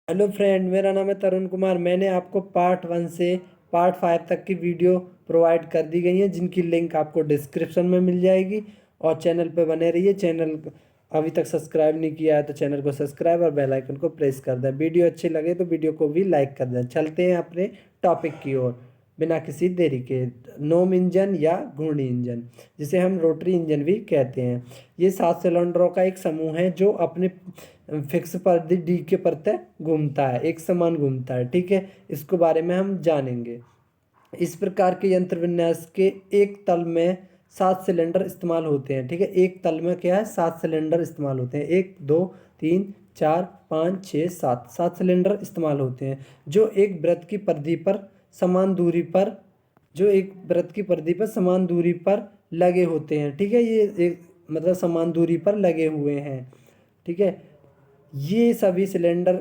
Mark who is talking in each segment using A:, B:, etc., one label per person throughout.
A: Hello friend, मेरा नाम है तरुण कुमार। मैंने आपको पार्ट 1 से पार्ट 5 तक की वीडियो प्रोवाइड कर दी गई है, जिनकी लिंक आपको डिस्क्रिप्शन में मिल जाएगी। और चैनल पे बने रहिए। चैनल अभी तक सब्सक्राइब नहीं किया है तो चैनल को सब्सक्राइब और बेल आइकन को प्रेस कर दें। वीडियो अच्छी लगे तो वीडियो को भी लाइक कर दें। चलते हैं अपने टॉपिक की ओर बिना किसी देरी के। नोम इंजन या घूर्णी इंजन, जिसे हम रोटरी इंजन भी कहते हैं, ये 7 सिलेंडरों का एक समूह है जो अपने फिक्स परिधि डी के प्रत्यय घूमता है, एक समान घूमता है। ठीक है, इसके बारे में हम जानेंगे। इस प्रकार के यंत्र विन्यास के एक तल में 7 सिलेंडर इस्तेमाल होते हैं। ठीक है, एक तल में क्या है, 7 सिलेंडर इस्तेमाल होते हैं। 1 2 3 4 5 6 7 7 सिलेंडर इस्तेमाल होते हैं, जो एक वृत्त की परिधि पर समान दूरी पर समान दूरी पर लगे होते हैं। ठीक है, ये एक मतलब समान दूरी पर लगे हुए हैं। ठीक है, ये सभी सिलेंडर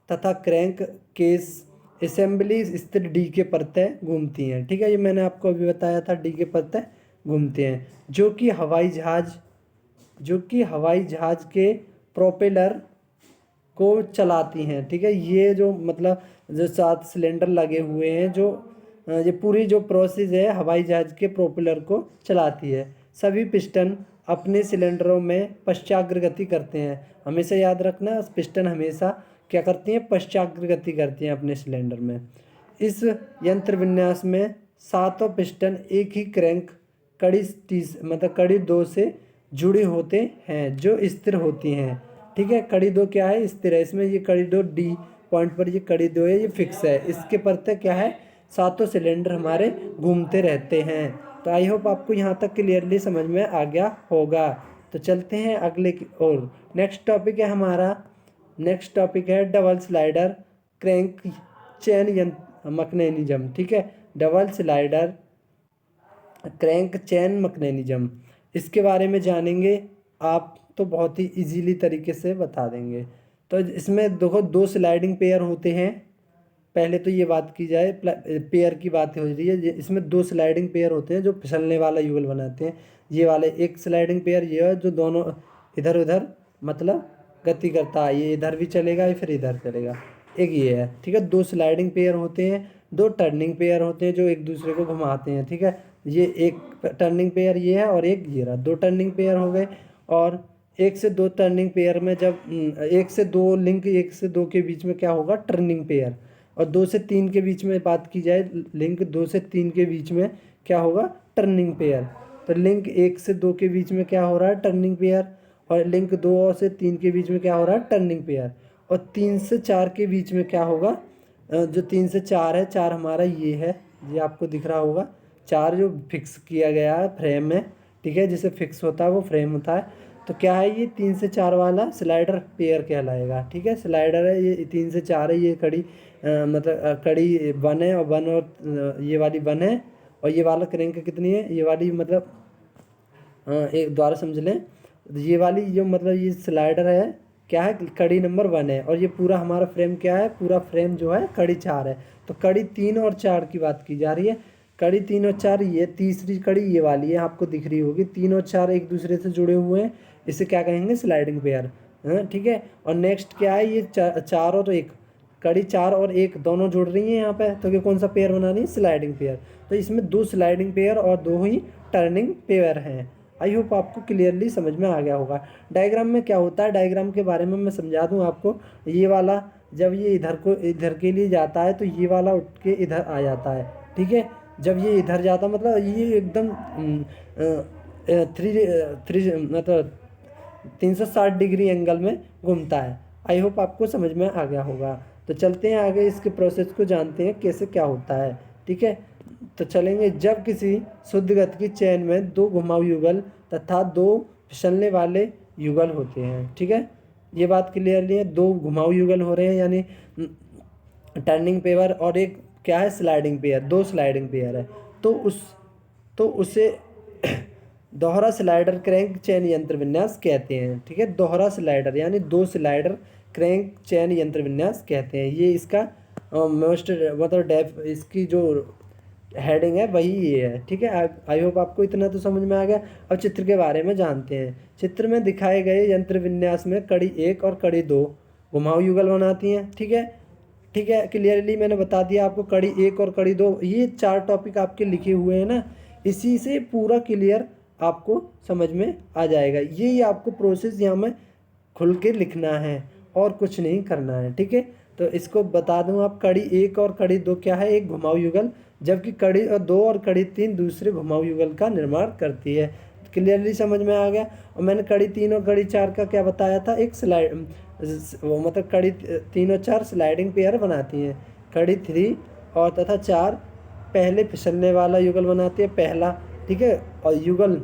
A: तथा क्रैंक केस असेंबली स्थिर डी के प्रत्यय घूमती हैं। ठीक है, ये मैंने आपको अभी बताया था, डी के प्रत्यय घूमते हैं, जो कि हवाई जहाज के प्रोपेलर को चलाती हैं। ठीक है, ये जो मतलब जो 7 सिलेंडर लगे हुए हैं, जो ये पूरी जो प्रोसेस है हवाई जहाज के प्रोपेलर को चलाती है। सभी पिस्टन अपने सिलेंडरों में पश्चाग्रगति करते हैं। हमेशा याद रखना, पिस्टन हमेशा क्या करती हैं, पश्चाग्रगति करती हैं अपने सिलेंडर में। इस यंत्र विन्यास में सातों पिस्टन एक ही क्रैंक कड़ी 2 से जुड़े होते हैं, जो स्थिर होती हैं। ठीक है, कड़ी 2 क्या है, स्थिर है। इसमें ये कड़ी 2 डी पॉइंट पर ये कड़ी 2 है, ये फिक्स है। इसके प्रत्यय क्या है, सातों सिलेंडर हमारे घूमते रहते हैं। तो आई होप आपको यहाँ तक क्लियरली समझ में आ गया होगा। तो चलते हैं अगले की ओर। नेक्स्ट टॉपिक है double slider crank chain mechanism. ठीक है, double slider crank chain mechanism, इसके बारे में जानेंगे। आप तो बहुत ही इजीली तरीके से बता देंगे। तो इसमें देखो, 2 स्लाइडिंग पेयर होते हैं। पहले तो ये बात की जाए, पेयर की बात हो रही है। इसमें 2 स्लाइडिंग पेयर होते हैं जो फिसलने वाला युगल बनाते हैं। ये वाले एक स्लाइडिंग पेयर ये है जो दोनों इधर उधर मतलब गति करता है। ये इधर भी चलेगा, ये फिर इधर चलेगा। एक ये है। ठीक है, 2 स्लाइडिंग पेयर होते हैं। 2 टर्निंग पेयर होते हैं जो एक दूसरे को घुमाते हैं। ठीक है, ये एक टर्निंग पेयर ये है और एक ये रहा, 2 टर्निंग पेयर हो गए। और 1 से 2 टर्निंग पेयर में जब 1 से 2 लिंक 1 से 2 के बीच में क्या होगा, टर्निंग पेयर। और 2 से 3 के बीच में बात की जाए, लिंक 2 से 3 के बीच में क्या होगा, टर्निंग पेयर। तो लिंक 1 से 2 के बीच में क्या हो रहा है, टर्निंग पेयर। और लिंक 2 से 3 के बीच में क्या हो रहा है, टर्निंग पेयर। और 3 से 4 के बीच में क्या होगा, जो 3 से 4 है, 4 हमारा ये है, ये आपको दिख रहा होगा, 4 जो फिक्स किया गया है फ्रेम में। ठीक है, जिसे फिक्स होता है वो फ्रेम होता है। तो क्या है, ये 3 से 4 वाला स्लाइडर पेयर कहलाएगा। ठीक है, स्लाइडर है, ये 3 से 4 है। ये कड़ी कड़ी 1 है, और 1 और ये वाली 1 है। और ये वाला क्रैंक कितनी है, ये वाली मतलब एक द्वारा समझ लें, ये वाली जो मतलब ये स्लाइडर है क्या है, कड़ी नंबर 1 है। और ये पूरा हमारा फ्रेम क्या है, पूरा फ्रेम जो है कड़ी 4 है। तो कड़ी 3 और 4 की बात की जा रही है। कड़ी 3 और 4, ये तीसरी कड़ी ये वाली है, आपको दिख रही होगी। 3 और 4 एक दूसरे से जुड़े हुए हैं, इसे क्या कहेंगे, स्लाइडिंग पेयर। हाँ, ठीक है। और नेक्स्ट क्या है, ये 4 और 1, कड़ी 4 और 1 दोनों जुड़ रही हैं यहाँ पे। तो ये कौन सा पेयर बना रही है, स्लाइडिंग पेयर। तो इसमें 2 स्लाइडिंग पेयर और 2 ही टर्निंग पेयर हैं। आई होप आपको क्लियरली समझ में आ गया होगा। डायग्राम में क्या होता है, डायग्राम के बारे में मैं समझा दूं आपको। ये वाला जब ये इधर के लिए जाता है तो ये वाला उठ के इधर आ जाता है। ठीक है, जब ये इधर जाता मतलब ये एकदम थ्री थ्री मतलब 360 डिग्री एंगल में घूमता है। आई होप आपको समझ में आ गया होगा। तो चलते हैं आगे, इसके प्रोसेस को जानते हैं कैसे क्या होता है। ठीक है, तो चलेंगे। जब किसी शुद्ध गति की चेन में 2 घुमाऊ युगल तथा 2 फिसलने वाले युगल होते हैं। ठीक है, ये बात क्लियरली है। 2 घुमाऊ युगल हो रहे हैं, यानी टर्निंग पेयर, और एक क्या है, स्लाइडिंग पेयर। 2 स्लाइडिंग पेयर है, तो उसे दोहरा स्लाइडर क्रैंक चेन यंत्र विन्यास कहते हैं। ठीक है, दोहरा स्लाइडर यानी 2 स्लाइडर क्रैंक चेन यंत्र विन्यास कहते हैं। ये इसका मोस्ट मतलब इसकी जो हेडिंग है वही ये है। ठीक है, आई होप आपको इतना तो समझ में आ गया। अब चित्र के बारे में जानते हैं। चित्र में दिखाए गए यंत्र विन्यास में कड़ी 1 और कड़ी 2 घुमाऊ युगल बनाती हैं। ठीक है, क्लियरली मैंने बता दिया आपको। कड़ी एक और कड़ी दो, ये 4 टॉपिक आपके लिखे हुए हैं ना, इसी से पूरा क्लियर आपको समझ में आ जाएगा। ये आपको प्रोसेस यहाँ में खुल के लिखना है और कुछ नहीं करना है। ठीक है, तो इसको बता दूं, आप कड़ी एक और कड़ी दो क्या है, एक घुमाऊ युगल, जबकि कड़ी और दो और कड़ी तीन दूसरे घुमाऊ युगल का निर्माण करती है। क्लियरली समझ में आ गया। और मैंने कड़ी तीन और कड़ी चार का क्या बताया था, एक स्लाइड वो मतलब कड़ी तीन और चार स्लाइडिंग पेयर बनाती हैं। कड़ी थ्री और तथा चार पहले फिसलने वाला युगल बनाती है, पहला। ठीक है, और युगल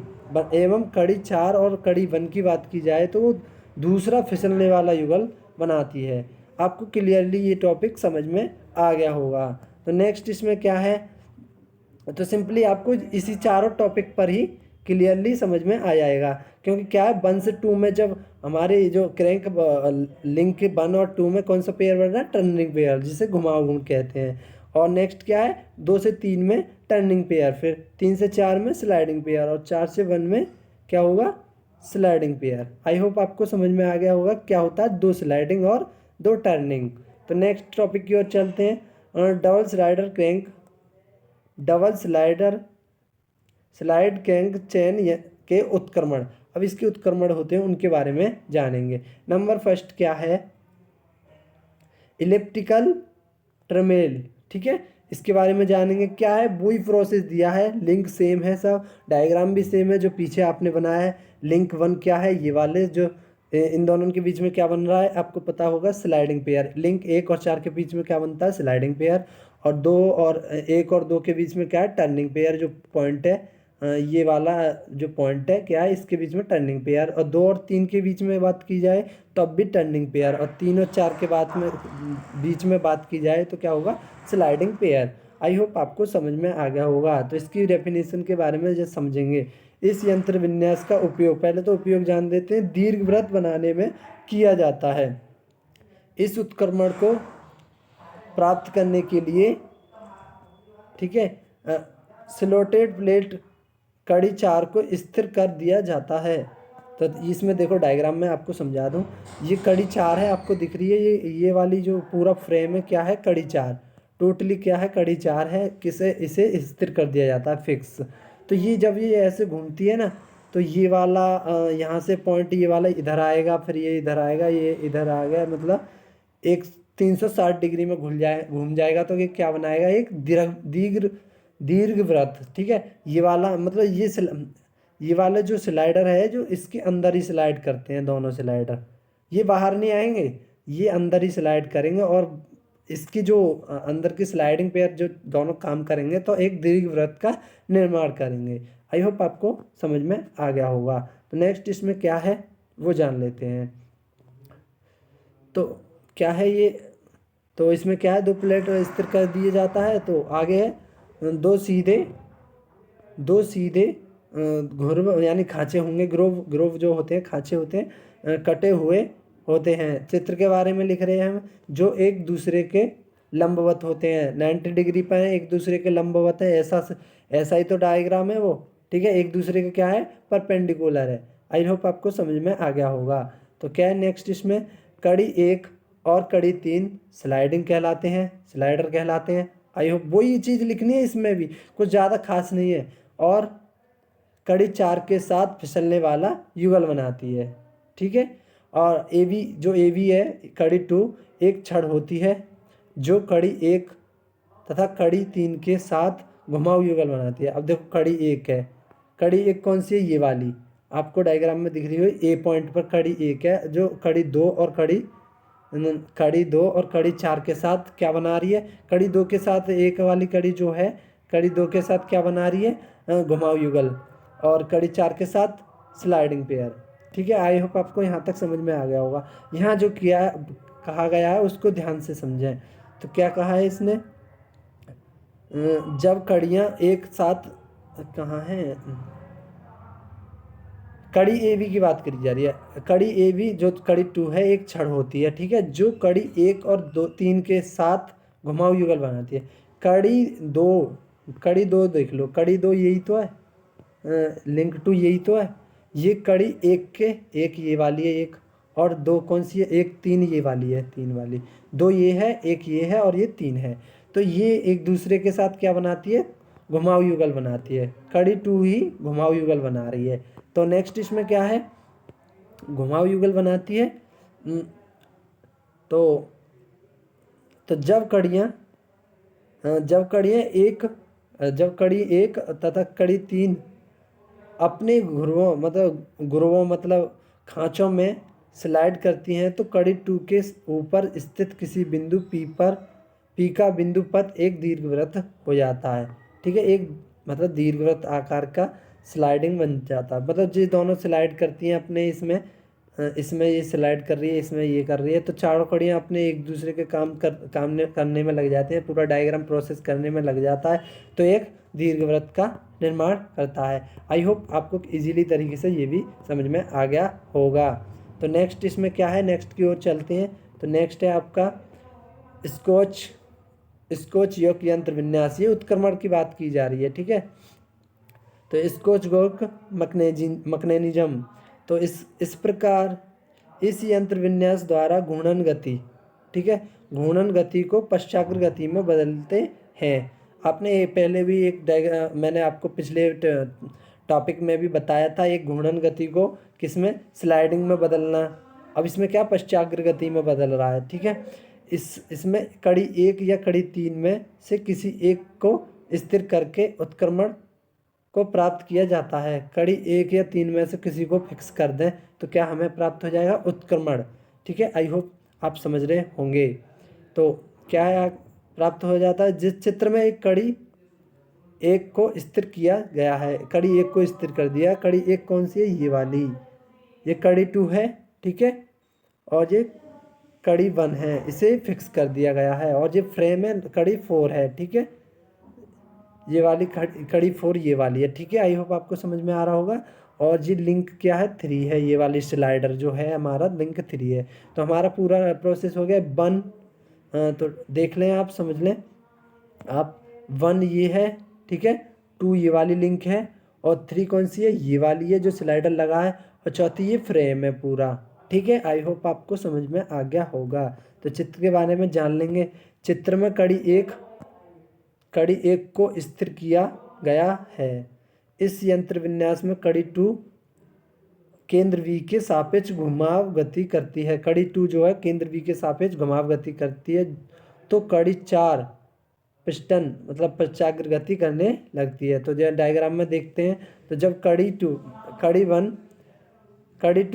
A: एवं कड़ी चार और कड़ी वन की बात की जाए तो वो दूसरा फिसलने वाला युगल बनाती है। आपको क्लियरली ये टॉपिक समझ में आ गया होगा। तो नेक्स्ट इसमें क्या है, तो सिंपली आपको इसी चारों टॉपिक पर ही क्लियरली समझ में आ जाएगा। क्योंकि क्या है, 1 से 2 में जब हमारे जो क्रैंक लिंक के 1 और 2 में कौन सा पेयर बन रहा है, टर्निंग पेयर, जिसे घुमाव गुण कहते हैं। और नेक्स्ट क्या है, 2 से 3 में टर्निंग पेयर, फिर 3 से 4 में स्लाइडिंग पेयर, और 4 से 1 में क्या होगा, स्लाइडिंग पेयर। आई होप आपको समझ में आ गया होगा क्या होता है 2 स्लाइडिंग और 2 टर्निंग। तो नेक्स्ट टॉपिक की ओर चलते हैं, double slider crank, double slide crank chain के उत्क्रमण। अब इसके उत्क्रमण होते हैं, उनके बारे में जानेंगे। नंबर फर्स्ट क्या है, इलिप्टिकल ट्रमेल। ठीक है, इसके बारे में जानेंगे। क्या है, वही प्रोसेस दिया है, लिंक सेम है, सब डायग्राम भी सेम है जो पीछे आपने बनाया है। लिंक 1 क्या है, ये वाले जो इन दोनों के बीच में क्या बन रहा है आपको पता होगा, स्लाइडिंग पेयर। लिंक 1 और 4 के बीच में क्या बनता है, स्लाइडिंग पेयर। और 2 और 1 और 2 के बीच में क्या है, टर्निंग पेयर। जो पॉइंट है ये वाला जो पॉइंट है क्या है, इसके बीच में टर्निंग पेयर। और 2 और 3 के बीच में बात की जाए तब भी टर्निंग पेयर। और 3 और 4 के बाद में बीच में बात की जाए तो क्या होगा, स्लाइडिंग पेयर। आई होप आपको समझ में आ गया होगा। तो इसकी डेफिनेशन के बारे में जब समझेंगे, इस यंत्र विन्यास का उपयोग, पहले तो उपयोग जान देते हैं, दीर्घवृत्त बनाने में किया जाता है। इस उत्क्रमण को प्राप्त करने के लिए, ठीक है, स्लोटेड प्लेट कड़ी चार को स्थिर कर दिया जाता है। तो इसमें देखो डायग्राम में आपको समझा दूं, ये कड़ी चार है, आपको दिख रही है, ये वाली जो पूरा फ्रेम है क्या है, कड़ी चार। टोटली क्या है, कड़ी चार है, किसे इसे स्थिर कर दिया जाता है, फिक्स। तो ये जब ये ऐसे घूमती है ना, तो ये वाला यहाँ से पॉइंट, ये वाला इधर आएगा, फिर ये इधर आएगा, ये इधर आ गया, मतलब एक 360 डिग्री में घूम जाएगा। तो ये क्या बनाएगा, एक दीर्घ दीर्घ वृत्त। ठीक है, ये वाला मतलब ये वाला जो स्लाइडर है, जो इसके अंदर ही स्लाइड करते हैं दोनों स्लाइडर, ये बाहर नहीं आएंगे, ये अंदर ही स्लाइड करेंगे। और इसकी जो अंदर की स्लाइडिंग पेयर जो दोनों काम करेंगे तो एक दीर्घ वृत्त का निर्माण करेंगे। आई होप आपको समझ में आ गया होगा। तो नेक्स्ट इसमें क्या है वो जान लेते हैं। तो क्या है ये, तो इसमें क्या है, 2 प्लेट स्थिर कर दिए जाता है। तो आगे है दो सीधे घुर्व यानी खांचे होंगे, ग्रोव जो होते हैं, खांचे होते हैं, कटे हुए होते हैं। चित्र के बारे में लिख रहे हैं हम, जो एक दूसरे के लंबवत होते हैं, 90 डिग्री पर एक दूसरे के लंबवत है। ऐसा ही तो डायग्राम है वो। ठीक है, एक दूसरे के क्या है, परपेंडिकुलर है। आई होप आपको समझ में आ गया होगा। तो क्या है नेक्स्ट इसमें, कड़ी एक और कड़ी तीन स्लाइडिंग कहलाते हैं, स्लाइडर कहलाते हैं। आई होप वही चीज़ लिखनी है, इसमें भी कुछ ज़्यादा खास नहीं है। और कड़ी चार के साथ फिसलने वाला युगल बनाती है। ठीक है, और ए बी है, कड़ी टू एक छड़ होती है जो कड़ी एक तथा कड़ी तीन के साथ घुमाऊ युगल बनाती है। अब देखो कड़ी एक है, कड़ी एक कौन सी है, ये वाली आपको डायग्राम में दिख रही हो, ए पॉइंट पर कड़ी एक है, जो कड़ी दो और कड़ी चार के साथ क्या बना रही है, कड़ी दो के साथ एक वाली कड़ी जो है, कड़ी दो के साथ क्या बना रही है, घुमाऊ युगल, और कड़ी चार के साथ स्लाइडिंग पेयर। ठीक है, आई होप आपको यहाँ तक समझ में आ गया होगा। यहाँ जो किया कहा गया है उसको ध्यान से समझें। तो क्या कहा है इसने, जब कड़ियाँ एक साथ, कहाँ है, कड़ी ए बी की बात करी जा रही है। कड़ी ए बी जो कड़ी टू है एक छड़ होती है, ठीक है, जो कड़ी एक और दो तीन के साथ घुमाऊ युगल बनाती है। कड़ी दो देख लो, कड़ी दो यही तो है, लिंक टू यही तो है। ये कड़ी एक के एक ये वाली है एक, और दो कौन सी है, एक तीन ये वाली है, तीन वाली, दो ये है, एक ये है और ये तीन है। तो ये एक दूसरे के साथ क्या बनाती है, घुमाव युगल बनाती है। कड़ी टू ही घुमाव युगल बना रही है। तो नेक्स्ट इसमें क्या है, घुमाव युगल बनाती है। तो जब कड़ियाँ जब कड़ी एक तथा कड़ी तीन अपने घुरवों मतलब खांचों में स्लाइड करती हैं तो कड़ी टू के ऊपर स्थित किसी बिंदु पी का बिंदु पथ एक दीर्घवृत्त हो जाता है। ठीक है, एक मतलब दीर्घवृत्त आकार का स्लाइडिंग बन जाता है। मतलब जो दोनों स्लाइड करती हैं अपने इसमें ये स्लाइड कर रही है, इसमें ये कर रही है, तो चारों कड़ियाँ अपने एक दूसरे के काम करने में लग जाते हैं, पूरा डायग्राम प्रोसेस करने में लग जाता है, तो एक दीर्घवृत्त का निर्माण करता है। आई होप आपको इजीली तरीके से ये भी समझ में आ गया होगा। तो नेक्स्ट इसमें क्या है, नेक्स्ट की ओर चलते हैं। तो नेक्स्ट है आपका स्कॉच योक यंत्र विन्यास, ये उत्क्रमण की बात की जा रही है। ठीक है, तो स्कॉच योक मैकेनिज्म, तो इस प्रकार इस यंत्र विन्यास द्वारा घूर्णन गति, ठीक है, घूर्णन गति को पश्चाग्र गति में बदलते हैं। आपने पहले भी मैंने आपको पिछले टॉपिक में भी बताया था, एक घूर्णन गति को किसमें, स्लाइडिंग में बदलना। अब इसमें क्या पश्चाग्र गति में बदल रहा है। ठीक है, इसमें कड़ी एक या कड़ी तीन में से किसी एक को स्थिर करके उत्क्रमण को प्राप्त किया जाता है। कड़ी एक या तीन में से किसी को फिक्स कर दें तो क्या हमें प्राप्त हो जाएगा, उत्क्रमण। ठीक है, आई होप आप समझ रहे होंगे। तो क्या है, प्राप्त हो जाता है जिस चित्र में एक कड़ी एक को स्थिर किया गया है, कड़ी एक को स्थिर कर दिया। कड़ी एक कौन सी है, ये वाली, ये कड़ी टू है। ठीक है, और ये कड़ी वन है, इसे फिक्स कर दिया गया है। और ये फ्रेम है, कड़ी फोर है। ठीक है, ये वाली कड़ी फोर ये वाली है। ठीक है, आई होप आपको समझ में आ रहा होगा। और ये लिंक क्या है, थ्री है, ये वाली स्लाइडर जो है हमारा लिंक थ्री है। तो हमारा पूरा प्रोसेस हो गया वन। तो देख लें, आप समझ लें आप, वन ये है, ठीक है, टू ये वाली लिंक है, और थ्री कौन सी है, ये वाली है जो स्लाइडर लगा है, और चौथी ये फ्रेम है पूरा। ठीक है, आई होप आपको समझ में आ गया होगा। तो चित्र के बारे में जान लेंगे। चित्र में कड़ी एक को स्थिर किया गया है। इस यंत्र विन्यास में कड़ी टू केंद्र V के सापेक्ष घुमाव गति करती है। कड़ी टू जो है केंद्र V के सापेक्ष घुमाव गति करती है। तो कड़ी चार पिस्टन मतलब पश्चाग्र गति करने लगती है। तो जो डायग्राम में देखते हैं, तो जब कड़ी टू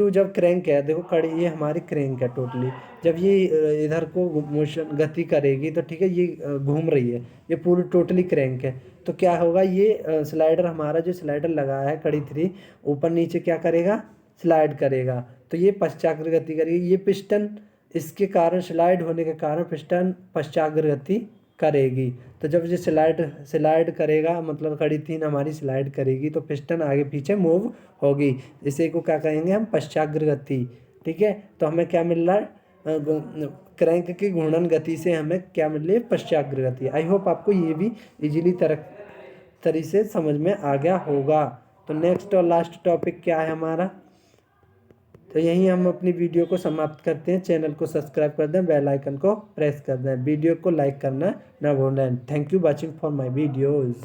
A: जब क्रैंक है, देखो कड़ी ये हमारी क्रैंक है टोटली, जब ये इधर को मोशन गति करेगी तो ठीक है, ये घूम रही है, ये पूरी टोटली क्रैंक है। तो क्या होगा, ये स्लाइडर हमारा जो स्लाइडर लगा है कड़ी थ्री, ऊपर नीचे क्या करेगा, स्लाइड करेगा। तो ये पश्चाग्र गति करेगी। ये पिस्टन इसके कारण, स्लाइड होने के कारण पिस्टन पश्चाग्र गति करेगी। तो जब ये स्लाइड करेगा, मतलब कड़ी तीन हमारी स्लाइड करेगी, तो पिस्टन आगे पीछे मूव होगी। इसे को क्या कहेंगे हम, पश्चाग्र गति। ठीक है, तो हमें क्या मिल रहा है, क्रैंक की घूर्णन गति से हमें क्या मिल रही है, पश्चाग्र गति। आई होप आपको ये भी इजीली तरीके से समझ में आ गया होगा। तो नेक्स्ट और लास्ट टॉपिक क्या है हमारा, तो यहीं हम अपनी वीडियो को समाप्त करते हैं। चैनल को सब्सक्राइब कर दें, बेल आइकन को प्रेस कर दें, वीडियो को लाइक करना ना भूलें। Thank you watching for my videos.